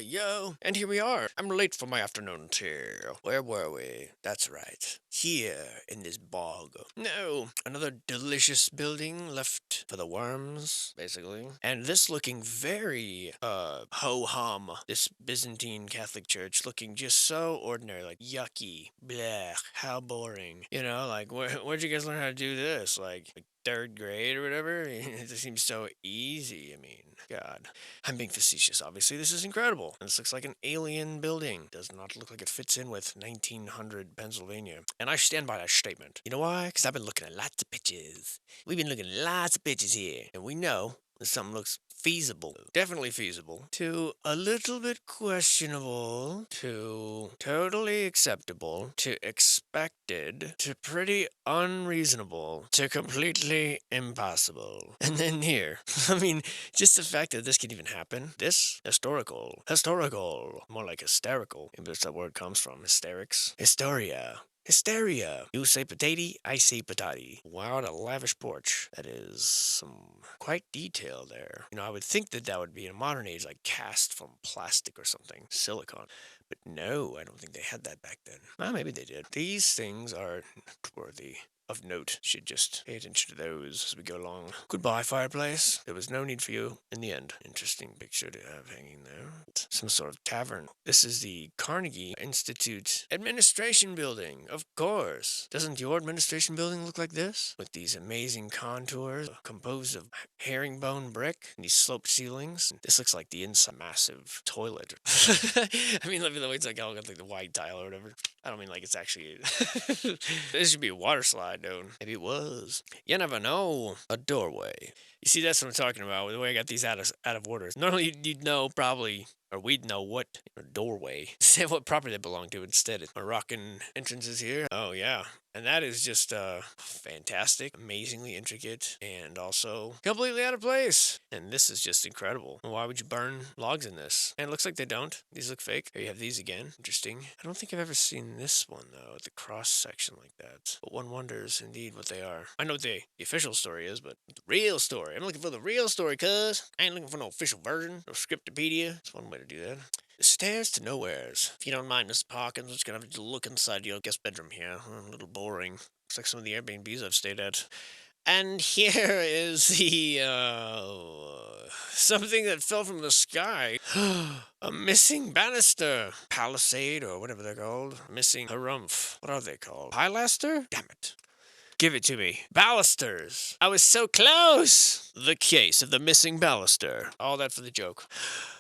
Yo. And here we are. I'm late for my afternoon tea. Where were we? That's right. Here in this bog. No, another delicious building left for the worms, basically. And this looking very, ho-hum. This Byzantine Catholic church looking just so ordinary, like yucky. Blech, how boring. Like, where'd you guys learn how to do this? Like third grade or whatever? It just seems so easy. I mean, God. I'm being facetious, obviously. This is incredible. This looks like an alien building. Does not look like it fits in with 1900 Pennsylvania. And I stand by that statement. You know why? Because I've been looking at lots of pictures. We've been looking at lots of pictures here. And we know that something looks feasible, definitely feasible, to a little bit questionable, to totally acceptable, to expected, to pretty unreasonable, to completely impossible. And then here, I mean, just the fact that this could even happen, this, historical, more like hysterical, maybe that's that word comes from, hysterics, Hysteria. You say potato, I say patati. Wow, what a lavish porch. That is some quite detail there. I would think that would be in a modern age, like cast from plastic or something, silicon. But no, I don't think they had that back then. Well, maybe they did. These things are worthy of note. Should just pay attention to those as we go along. Goodbye, fireplace. There was no need for you in the end. Interesting picture to have hanging there. Some sort of tavern. This is the Carnegie Institute Administration Building, of course. Doesn't your administration building look like this? With these amazing contours composed of herringbone brick and these sloped ceilings. This looks like the inside massive toilet. I mean, the way it's like, got like the white tile or whatever. I don't mean like it's actually... This should be a water slide, dude. Maybe it was. You never know. A doorway. You see, that's what I'm talking about. The way I got these out of order. Normally, you'd know probably, or we'd know what doorway, what property they belong to instead. Moroccan entrances here. Oh, yeah. And that is just fantastic, amazingly intricate, and also completely out of place. And this is just incredible. Why would you burn logs in this? And it looks like they don't. These look fake. Here you have these again. Interesting. I don't think I've ever seen this one, though, the cross section like that. But one wonders, indeed, what they are. I know what the official story is, but the real story. I'm looking for the real story, cuz. I ain't looking for no official version, no Scriptopedia. That's one way to do that. The stairs to nowheres. If you don't mind, Mr. Parkins, I'm just gonna have to look inside your guest bedroom here. A little boring. Looks like some of the Airbnbs I've stayed at. And here is the, something that fell from the sky. A missing banister. Palisade, or whatever they're called. Missing harumph. What are they called? Pilaster? Damn it. Give it to me. Balusters. I was so close. The case of the missing baluster. All that for the joke.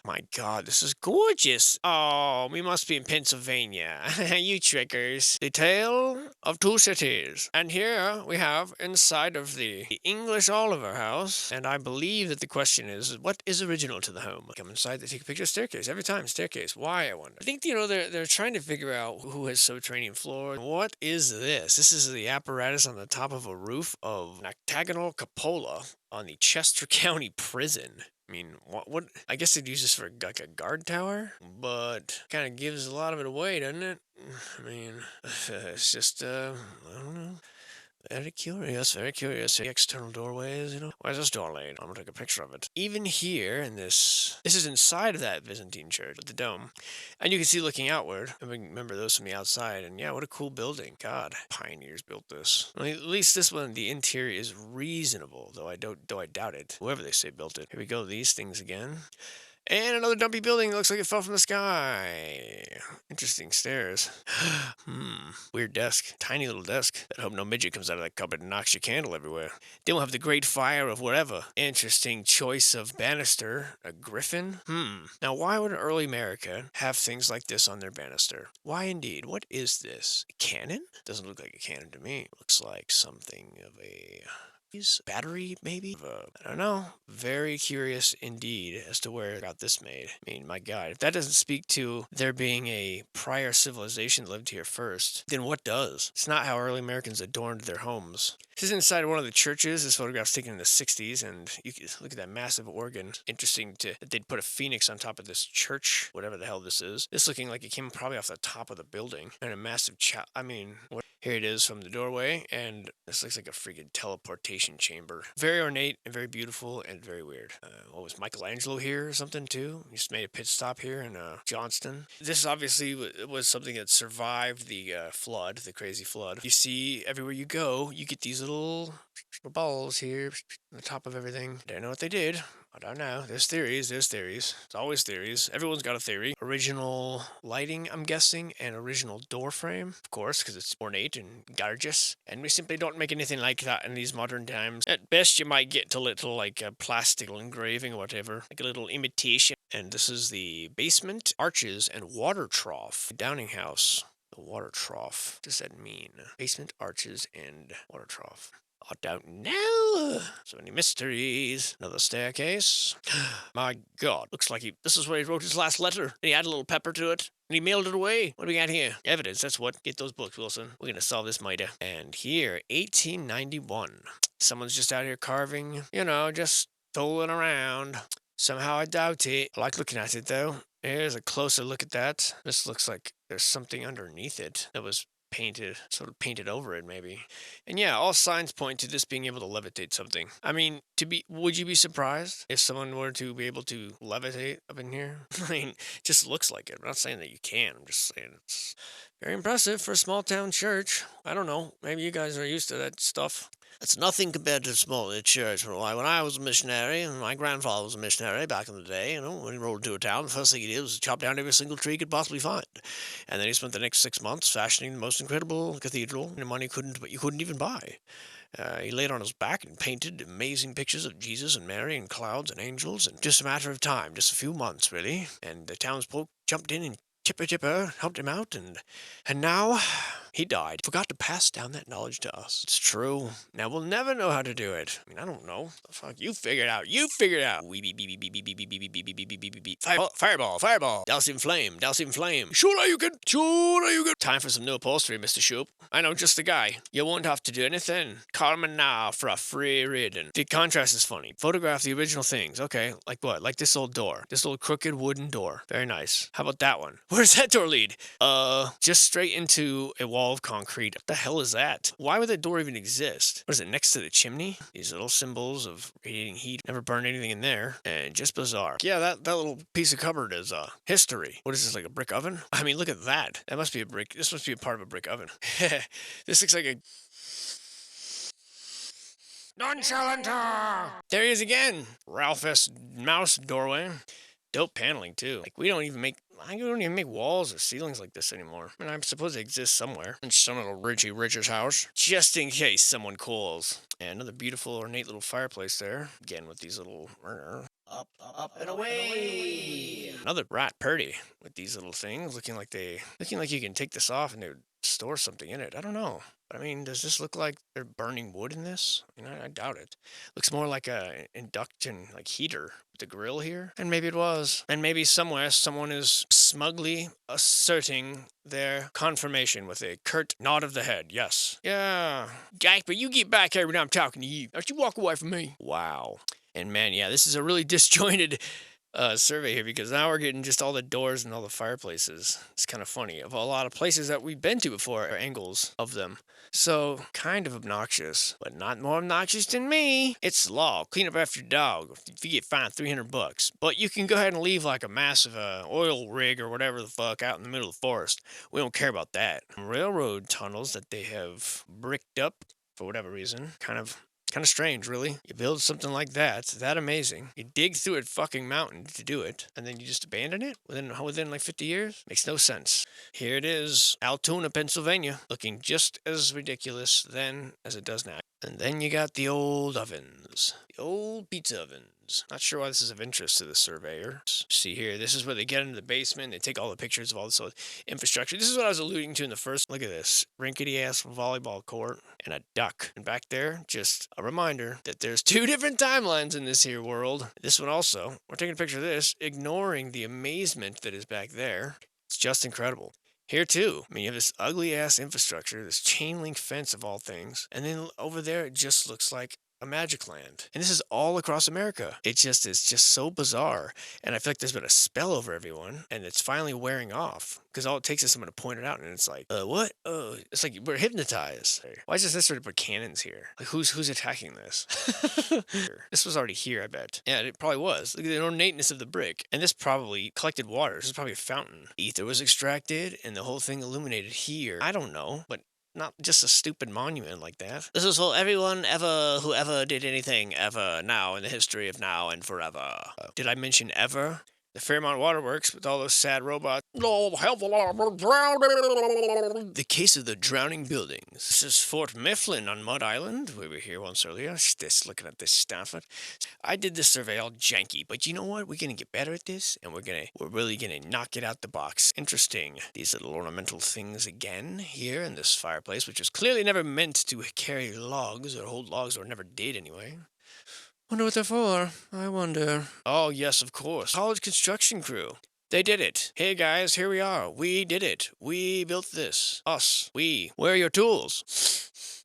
My God, this is gorgeous. Oh, we must be in Pennsylvania. You trickers. The Tale of Two Cities. And here we have inside of the English Oliver house. And I believe that the question is, what is original to the home? Come inside, they take a picture of staircase. Every time, staircase. Why, I wonder? I think, they're trying to figure out who has subterranean floor. What is this? This is the apparatus on the top of a roof of an octagonal cupola on the Chester County Prison. I mean, what? I guess they'd use this for like a guard tower, but kind of gives a lot of it away, doesn't it? I mean, it's just, I don't know. Very curious, very curious. The external doorways, Where's this door lead? I'm gonna take a picture of it. Even here in this is inside of that Byzantine church with the dome. And you can see looking outward. I remember those from the outside. And yeah, what a cool building. God, pioneers built this. Well, at least this one, the interior is reasonable, though I doubt it. Whoever they say built it. Here we go, these things again. And another dumpy building looks like it fell from the sky. Interesting stairs. Weird desk. Tiny little desk. I hope no midget comes out of that cupboard and knocks your candle everywhere. Then we'll have the great fire of whatever. Interesting choice of banister. A griffin? Now, why would early America have things like this on their banister? Why indeed? What is this? A cannon? Doesn't look like a cannon to me. Looks like something of a... battery, maybe? I don't know. Very curious indeed as to where got this made. I mean, my God, if that doesn't speak to there being a prior civilization that lived here first, then what does? It's not how early Americans adorned their homes. This is inside one of the churches. This photograph's taken in the 60s, and you can look at that massive organ. Interesting that they'd put a phoenix on top of this church, whatever the hell this is. This looking like it came probably off the top of the building, and a massive Here it is from the doorway, and this looks like a freaking teleportation chamber. Very ornate and very beautiful and very weird. What was Michelangelo here or something too? He just made a pit stop here in Johnston. This obviously was something that survived the flood, the crazy flood. You see, everywhere you go, you get these little balls here on the top of everything. Don't know what they did. I don't know. There's theories. There's theories. It's always theories. Everyone's got a theory. Original lighting, I'm guessing, and original door frame, of course, because it's ornate and gorgeous. And we simply don't make anything like that in these modern times. At best, you might get a little, like, a plastic engraving or whatever, like a little imitation. And this is the basement, arches, and water trough. Downing house. The water trough. What does that mean? Basement, arches, and water trough. I don't know. So many mysteries. Another staircase. My God. Looks like this is where he wrote his last letter. And he added a little pepper to it. And he mailed it away. What do we got here? Evidence. That's what. Get those books, Wilson. We're going to solve this murder. And here, 1891. Someone's just out here carving, just tooling around. Somehow I doubt it. I like looking at it, though. Here's a closer look at that. This looks like there's something underneath it that was sort of painted over it maybe. And yeah, all signs point to this being able to levitate something. I mean, would you be surprised if someone were to be able to levitate up in here? I mean, it just looks like it. I'm not saying that you can. I'm just saying it's very impressive for a small town church. I don't know. Maybe you guys are used to that stuff. It's nothing compared to a small church. When I was a missionary, and my grandfather was a missionary back in the day, when he rode into a town, the first thing he did was chop down every single tree he could possibly find. And then he spent the next 6 months fashioning the most incredible cathedral, and money you couldn't even buy. He laid on his back and painted amazing pictures of Jesus and Mary and clouds and angels, and just a matter of time, just a few months, really. And the townsfolk jumped in and chipper helped him out, and now he died. Forgot to pass down that knowledge to us. It's true. Now we'll never know how to do it. I mean, I don't know. The fuck, you figure it out. You figure it out. Fireball. Douse in flame. Sure you can. Time for some new upholstery, Mr. Shoop. I know just the guy. You won't have to do anything. Call me now for a free reading. The contrast is funny. Photograph the original things. Okay, like what? Like this old door. This old crooked wooden door. Very nice. How about that one? Where's that door lead? Just straight into a wall of concrete. What the hell is that? Why would that door even exist? What is it, next to the chimney? These little symbols of radiating heat. Never burned anything in there. And just bizarre. Yeah, that little piece of cupboard is, history. What is this, like a brick oven? I mean, look at that. That must be a brick. This must be a part of a brick oven. This looks like a... Nonchalant! There he is again. Ralphus Mouse doorway. Dope paneling, too. Like, we don't even make walls or ceilings like this anymore. I mean, I suppose they exist somewhere. In some little Richie Rich's house. Just in case someone calls. And another beautiful, ornate little fireplace there. Again, with these little... Up and away! Another rat purdy with these little things. Looking like you can take this off and they would store something in it. I don't know. But I mean, does this look like they're burning wood in this? I mean, I doubt it. Looks more like a induction, like heater with the grill here. And maybe it was. And maybe somewhere someone is smugly asserting their confirmation with a curt nod of the head. Yes. Yeah. Gasper, you get back here when I'm talking to you. Don't you walk away from me. Wow. And man, yeah, this is a really disjointed survey here because now we're getting just all the doors and all the fireplaces. It's kind of funny. Of a lot of places that we've been to before are angles of them. So, kind of obnoxious, but not more obnoxious than me. It's law. Clean up after your dog. If you get fined $300. But you can go ahead and leave like a massive oil rig or whatever the fuck out in the middle of the forest. We don't care about that. Railroad tunnels that they have bricked up for whatever reason. Kind of strange, really. You build something like that amazing. You dig through a fucking mountain to do it, and then you just abandon it within like 50 years? Makes no sense. Here it is, Altoona, Pennsylvania, looking just as ridiculous then as it does now. And then you got the old ovens. The old pizza ovens. Not sure why this is of interest to the surveyor. See here, this is where they get into the basement. They take all the pictures of all this infrastructure. This is what I was alluding to in the first. Look at this. Rinkety-ass volleyball court and a duck. And back there, just a reminder that there's 2 different timelines in this here world. This one also. We're taking a picture of this, ignoring the amazement that is back there. It's just incredible. Here, too, I mean, you have this ugly-ass infrastructure, this chain link fence of all things, and then over there, it just looks like a magic land. And this is all across America. It's just so bizarre. And I feel like there's been a spell over everyone and it's finally wearing off. Because all it takes is someone to point it out and it's like, what? Oh, it's like we're hypnotized. Why is this necessary to put cannons here? Like who's attacking this? This was already here, I bet. Yeah, it probably was. Look at the ornateness of the brick. And this probably collected water. This is probably a fountain. Ether was extracted and the whole thing illuminated here. I don't know, but not just a stupid monument like that. This is for everyone ever who ever did anything ever now in the history of now and forever. Did I mention ever? The Fairmont Waterworks with all those sad robots. Oh, help alarm, we're drowning. The case of the drowning buildings. This is Fort Mifflin on Mud Island. We were here once earlier. Just looking at this stuff. I did this survey all janky, but you know what? We're gonna get better at this, and we're really gonna knock it out the box. Interesting. These little ornamental things again here in this fireplace, which was clearly never meant to carry logs or hold logs, or never did anyway. Wonder what they're for. I wonder. Oh, yes, of course. College construction crew. They did it. Hey, guys, here we are. We did it. We built this. Us. We. Where are your tools?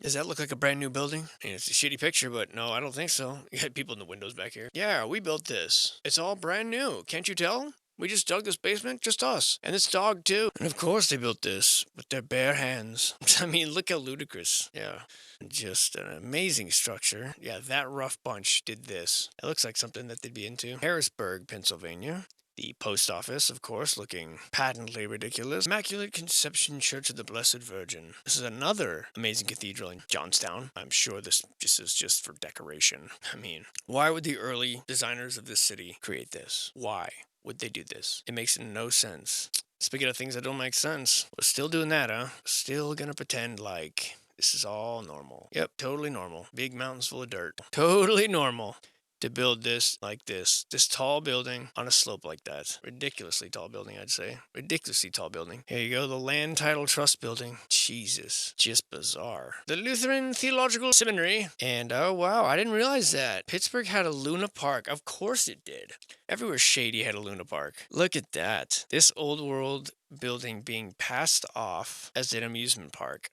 Does that look like a brand new building? I mean, it's a shitty picture, but no, I don't think so. You had people in the windows back here. Yeah, we built this. It's all brand new. Can't you tell? We just dug this basement, just us. And this dog, too. And of course they built this with their bare hands. I mean, look how ludicrous. Yeah. Just an amazing structure. Yeah, that rough bunch did this. It looks like something that they'd be into. Harrisburg, Pennsylvania. The post office, of course, looking patently ridiculous. Immaculate Conception Church of the Blessed Virgin. This is another amazing cathedral in Johnstown. I'm sure this is just for decoration. I mean, why would the early designers of this city create this? Why would they do this? It makes no sense. Speaking of things that don't make sense, we're still doing that, huh? Still gonna pretend like this is all normal. Yep, totally normal. Big mountains full of dirt. Totally normal to build this like this tall building on a slope like that. Ridiculously tall building, I'd say. Ridiculously tall building. Here you go, the Land Title Trust building. Jesus, just bizarre. The Lutheran Theological Seminary. And oh wow, I didn't realize that. Pittsburgh had a Luna Park. Of course it did. Everywhere shady had a Luna Park. Look at that. This old world building being passed off as an amusement park.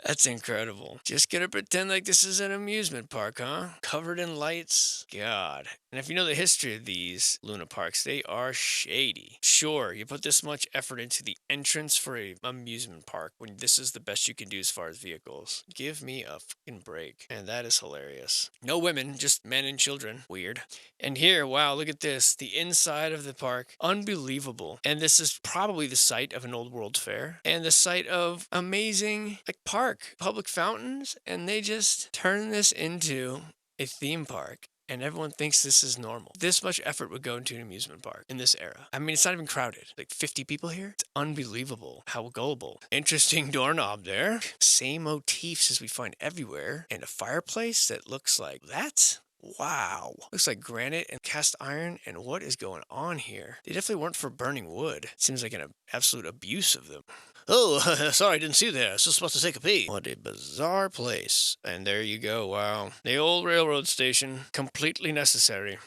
That's incredible. Just gonna pretend like this is an amusement park, huh? Covered in lights? God. And if you know the history of these Luna Parks, they are shady. Sure, you put this much effort into the entrance for a amusement park when this is the best you can do as far as vehicles. Give me a fucking break. And that is hilarious. No women, just men and children. Weird. And here, wow, look at this. The inside of the park. Unbelievable. And this is probably the site of an old World Fair and the site of amazing park, public fountains, and they just turn this into a theme park. And everyone thinks this is normal. This much effort would go into an amusement park in this era. I mean, it's not even crowded. Like 50 people here? It's unbelievable how gullible. Interesting doorknob there. Same motifs as we find everywhere. And a fireplace that looks like that? Wow. Looks like granite and cast iron, and what is going on here? They definitely weren't for burning wood. Seems like an absolute abuse of them. Oh, sorry, I didn't see you there. I was just supposed to take a pee. What a bizarre place. And there you go, wow. The old railroad station, completely necessary.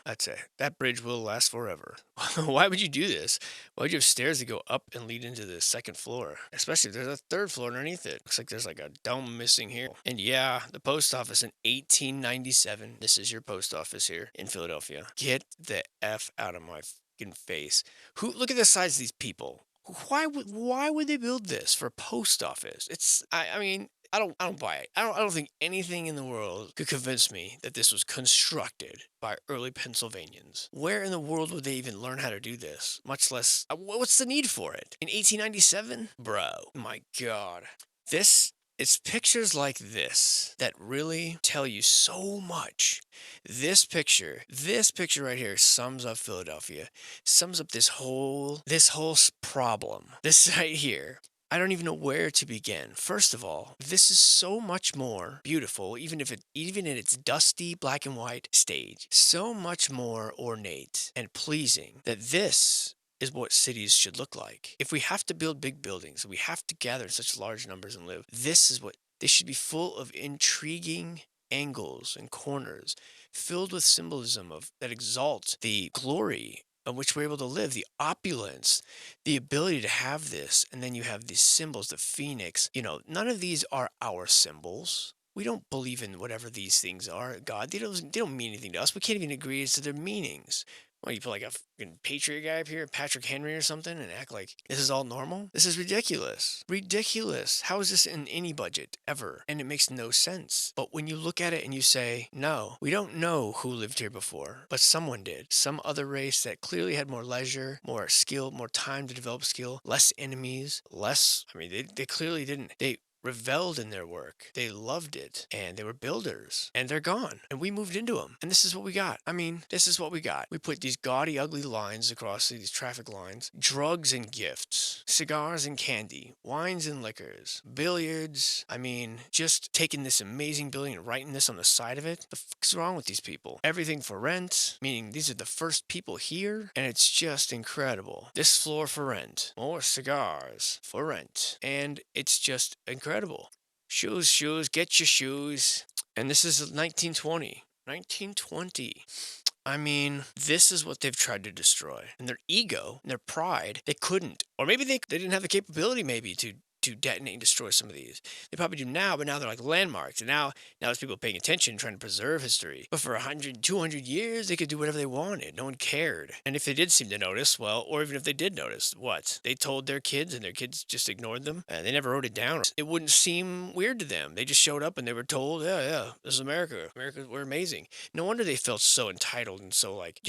That's it. That bridge will last forever. Why would you do this? Why would you have stairs that go up and lead into the second floor? Especially if there's a third floor underneath it. Looks like there's like a dome missing here. And yeah, the post office in 1897. This is your post office here in Philadelphia. Get the F out of my fucking face. Look at the size of these people. Why would they build this for a post office? I mean, I don't buy it. I don't think anything in the world could convince me that this was constructed by early Pennsylvanians. Where in the world would they even learn how to do this? Much less, what's the need for it? In 1897? Bro, my God. It's pictures like this that really tell you so much. This picture right here sums up Philadelphia, sums up this whole problem. This right here. I don't even know where to begin. First of all, this is so much more beautiful, even in its dusty black and white stage, so much more ornate and pleasing that this is what cities should look like. If we have to build big buildings, we have to gather in such large numbers and live, they should be full of intriguing angles and corners, filled with symbolism that exalt the glory of which we're able to live, the opulence, the ability to have this. And then you have these symbols, the phoenix. None of these are our symbols. We don't believe in whatever these things are, God. They don't mean anything to us. We can't even agree as to their meanings. Well, you put like a fucking patriot guy up here, Patrick Henry or something, and act like this is all normal? This is ridiculous. Ridiculous. How is this in any budget ever? And it makes no sense. But when you look at it and you say, no, we don't know who lived here before, but someone did. Some other race that clearly had more leisure, more skill, more time to develop skill, less enemies, less. I mean, they clearly didn't. They reveled in their work. They loved it, and they were builders, and they're gone, and we moved into them, and this is what we got. I mean, this is what we got. We put these gaudy, ugly lines across these traffic lines, drugs and gifts, cigars and candy, wines and liquors, billiards. I mean, just taking this amazing building and writing this on the side of it. The fuck's wrong with these people? Everything for rent, meaning these are the first people here, and it's just incredible. This floor for rent, more cigars for rent, and it's just incredible. Shoes, get your shoes. And this is 1920. 1920. I mean, this is what they've tried to destroy. And their ego and their pride, they couldn't. Or maybe they didn't have the capability maybe to detonate and destroy some of these. They probably do now, but now they're like landmarks. And now there's people paying attention, trying to preserve history. But for 100, 200 years, they could do whatever they wanted. No one cared. And if they did seem to notice, well, or even if they did notice, what? They told their kids and their kids just ignored them. They never wrote it down. It wouldn't seem weird to them. They just showed up and they were told, yeah, this is America. America, we're amazing. No wonder they felt so entitled and so like,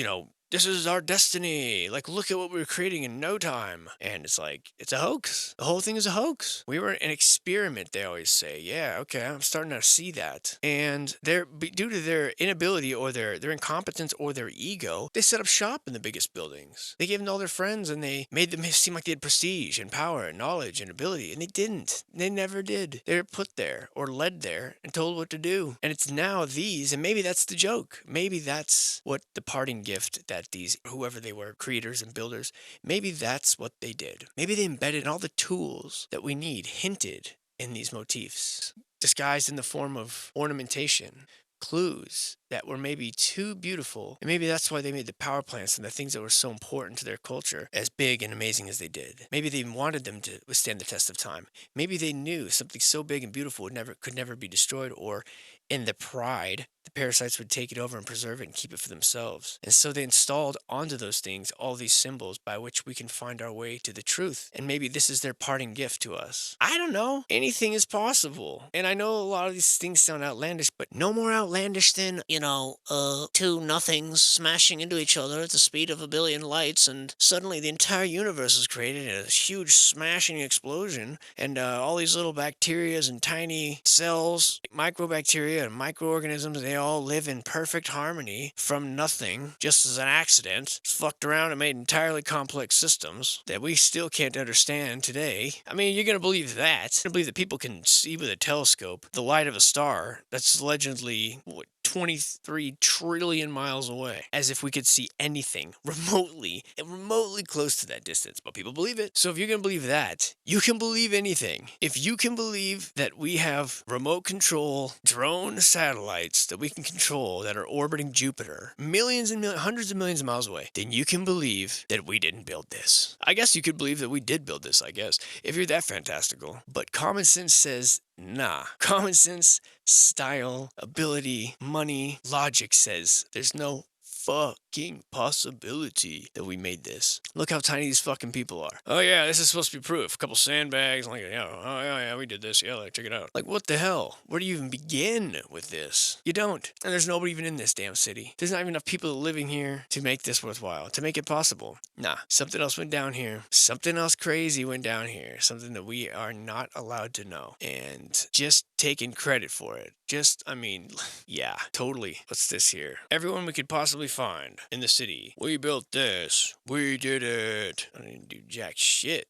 this is our destiny. Like, look at what we were creating in no time. And it's like, it's a hoax. The whole thing is a hoax. We were an experiment, they always say. Yeah, okay, I'm starting to see that. And due to their inability or their incompetence or their ego, they set up shop in the biggest buildings. They gave them to all their friends and they made them seem like they had prestige and power and knowledge and ability. And they didn't. They never did. They were put there or led there and told what to do. And it's now these, and maybe that's the joke. Maybe that's what the parting gift that these, whoever they were, creators and builders, maybe that's what they did. Maybe they embedded all the tools that we need, hinted in these motifs, disguised in the form of ornamentation, clues that were maybe too beautiful. And maybe that's why they made the power plants and the things that were so important to their culture as big and amazing as they did. Maybe they wanted them to withstand the test of time. Maybe they knew something so big and beautiful could never be destroyed, or in the pride, the parasites would take it over and preserve it and keep it for themselves. And so they installed onto those things all these symbols by which we can find our way to the truth. And maybe this is their parting gift to us. I don't know. Anything is possible. And I know a lot of these things sound outlandish, but no more outlandish than, two nothings smashing into each other at the speed of 1 billion lights, and suddenly the entire universe is created in a huge smashing explosion, and all these little bacterias and tiny cells, microbacteria and microorganisms, they all live in perfect harmony from nothing, just as an accident. It's fucked around and made entirely complex systems that we still can't understand today. I mean, you're gonna believe that. You're gonna believe that people can see with a telescope the light of a star that's allegedly, 23 trillion miles away, as if we could see anything remotely close to that distance. But people believe it. So if you're going to believe that, you can believe anything. If you can believe that we have remote control drone satellites that we can control that are orbiting Jupiter millions and hundreds of millions of miles away, then you can believe that we didn't build this. I guess you could believe that we did build this, I guess, if you're that fantastical. But common sense says nah. Common sense, style, ability, money, logic says there's no fucking possibility that we made this. Look how tiny these fucking people are. Oh yeah, this is supposed to be proof. A couple sandbags, like, yeah, we did this. Yeah, like, check it out. Like, what the hell? Where do you even begin with this? You don't. And there's nobody even in this damn city. There's not even enough people living here to make this worthwhile, to make it possible. Nah, something else went down here. Something else crazy went down here. Something that we are not allowed to know. And just taking credit for it. Yeah, totally. What's this here? Everyone we could possibly find in the city. We built this. We did it. I didn't do jack shit.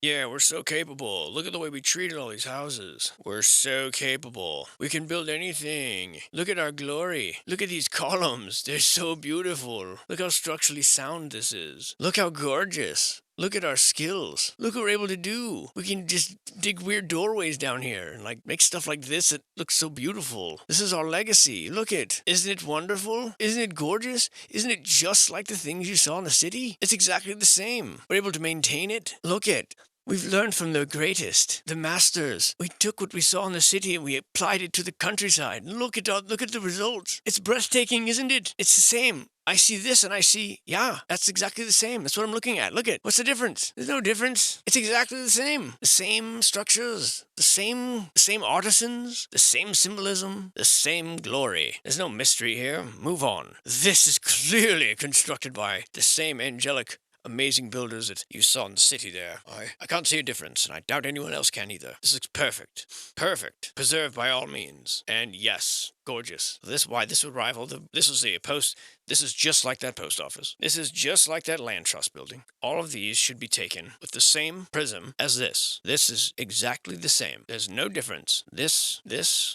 Yeah, we're so capable. Look at the way we treated all these houses. We're so capable. We can build anything. Look at our glory. Look at these columns. They're so beautiful. Look how structurally sound this is. Look how gorgeous. Look at our skills. Look what we're able to do. We can just dig weird doorways down here and like make stuff like this that looks so beautiful. This is our legacy. Look it. Isn't it wonderful? Isn't it gorgeous? Isn't it just like the things you saw in the city? It's exactly the same. We're able to maintain it. Look it. We've learned from the greatest, the masters. We took what we saw in the city and we applied it to the countryside. Look at the results. It's breathtaking, isn't it? It's the same. I see this and I see, yeah, that's exactly the same. That's what I'm looking at. Look at, what's the difference? There's no difference. It's exactly the same. The same structures, the same artisans, the same symbolism, the same glory. There's no mystery here. Move on. This is clearly constructed by the same angelic, amazing builders that you saw in the city there. I can't see a difference, and I doubt anyone else can either. This looks perfect. Perfect. Preserved by all means. And yes, gorgeous. This would rival this is just like that post office. This is just like that land trust building. All of these should be taken with the same prism as this. This is exactly the same. There's no difference. This,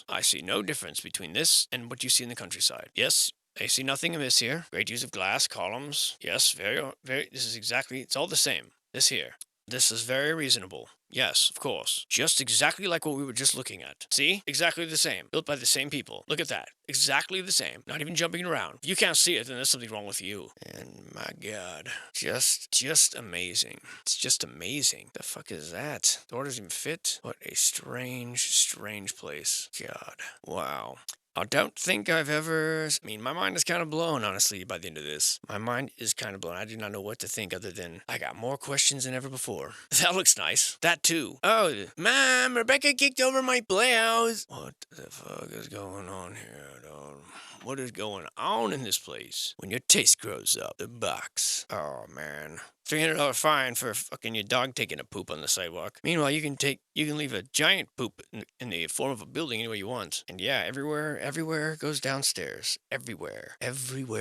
I see no difference between this and what you see in the countryside. Yes, I see nothing amiss here. Great use of glass, columns. Yes, very, this is exactly, it's all the same. This here. This is very reasonable. Yes, of course. Just exactly like what we were just looking at. See? Exactly the same. Built by the same people. Look at that. Exactly the same. Not even jumping around. If you can't see it, then there's something wrong with you. And my God. Just amazing. It's just amazing. The fuck is that? The door doesn't even fit. What a strange place. God. Wow. I don't think I've ever... I mean, my mind is kind of blown, honestly, by the end of this. My mind is kind of blown. I do not know what to think other than I got more questions than ever before. That looks nice. That, too. Oh, Mom, Rebecca kicked over my playhouse. What the fuck is going on here, dog? What is going on in this place? When your taste grows up, the box. Oh, man. $300 fine for fucking your dog taking a poop on the sidewalk. Meanwhile, you can leave a giant poop in the form of a building any way you want. And yeah, everywhere goes downstairs. Everywhere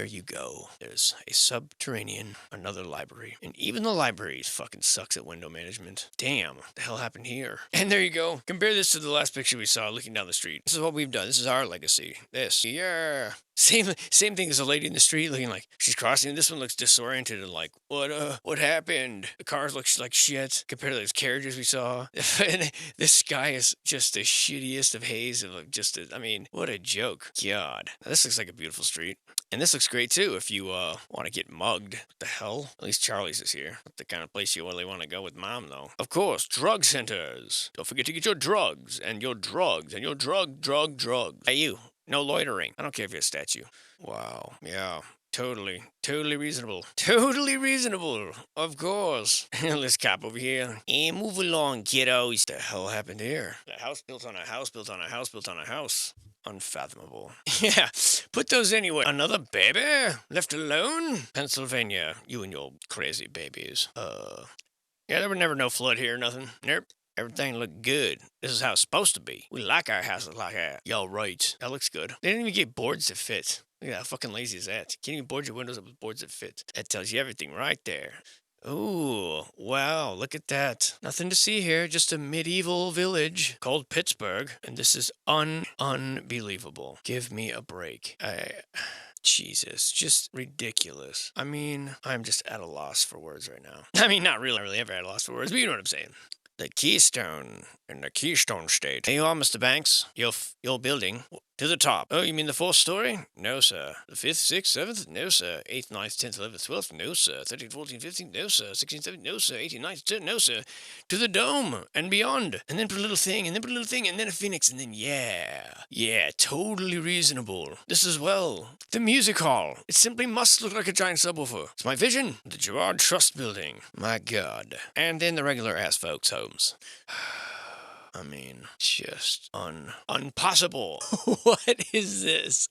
you go, there's a subterranean, another library. And even the library fucking sucks at window management. Damn, what the hell happened here? And there you go. Compare this to the last picture we saw looking down the street. This is what we've done. This is our legacy. This. Yeah. Same thing as a lady in the street looking like she's crossing. This one looks disoriented and like, what happened? The cars look like shit compared to those carriages we saw. And this guy is just the shittiest of haze. I mean, what a joke. God. Now, this looks like a beautiful street. And this looks great too if you want to get mugged. What the hell? At least Charlie's is here. Not the kind of place you really want to go with Mom, though. Of course, drug centers. Don't forget to get your drugs and your drugs and your drugs. Hey, you. No loitering. I don't care if you're a statue. Wow. Yeah. Totally reasonable. Totally reasonable. Of course. This cop over here. Hey, move along, kiddos. What the hell happened here? A house built on a house built on a house built on a house. Unfathomable. Yeah, put those anywhere. Another baby? Left alone? Pennsylvania. You and your crazy babies. Yeah, there were never no flood here, nothing. Nope. Everything looked good. This is how it's supposed to be. We like our houses like that. Y'all right. That looks good. They didn't even get boards that fit. Look at how fucking lazy is that. You can't even board your windows up with boards that fit. That tells you everything right there. Ooh, wow, look at that. Nothing to see here, just a medieval village called Pittsburgh. And this is unbelievable. Give me a break. Jesus, just ridiculous. I mean, I'm just at a loss for words right now. I mean, not really ever at a loss for words, but you know what I'm saying. The Keystone in the Keystone State. Hey, you are, Mr. Banks. Your building. To the top. Oh, you mean the 4th story? No, sir. The 5th, 6th, 7th? No, sir. 8th, 9th, 10th, 11th, 12th? No, sir. 13th, 14th, 15th? No, sir. 16th, 17th? No, sir. 18th, 19th, 10th? No, sir. To the dome and beyond. And then put a little thing, and then put a little thing, and then a phoenix, and then yeah, totally reasonable. This as well. The music hall. It simply must look like a giant subwoofer. It's my vision. The Gerard Trust Building. My God. And then the regular ass folks' homes. I mean, just unpossible. What is this?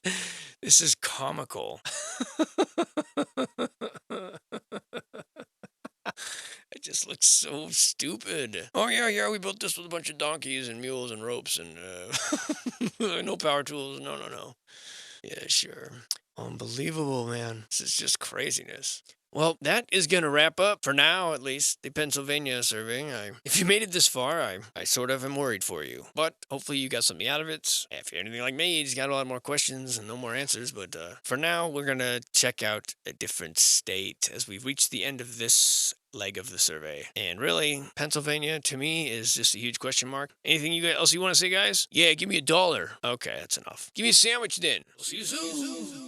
This is comical. It just looks so stupid. Oh, yeah, we built this with a bunch of donkeys and mules and ropes and no power tools. No. Yeah, sure. Unbelievable, man. This is just craziness. Well, that is going to wrap up, for now at least, the Pennsylvania survey. If you made it this far, I sort of am worried for you. But hopefully you got something out of it. If you're anything like me, you just got a lot more questions and no more answers. But for now, we're going to check out a different state as we've reached the end of this leg of the survey. And really, Pennsylvania, to me, is just a huge question mark. Anything else you want to say, guys? Yeah, give me $1. Okay, that's enough. Give me a sandwich then. See you soon.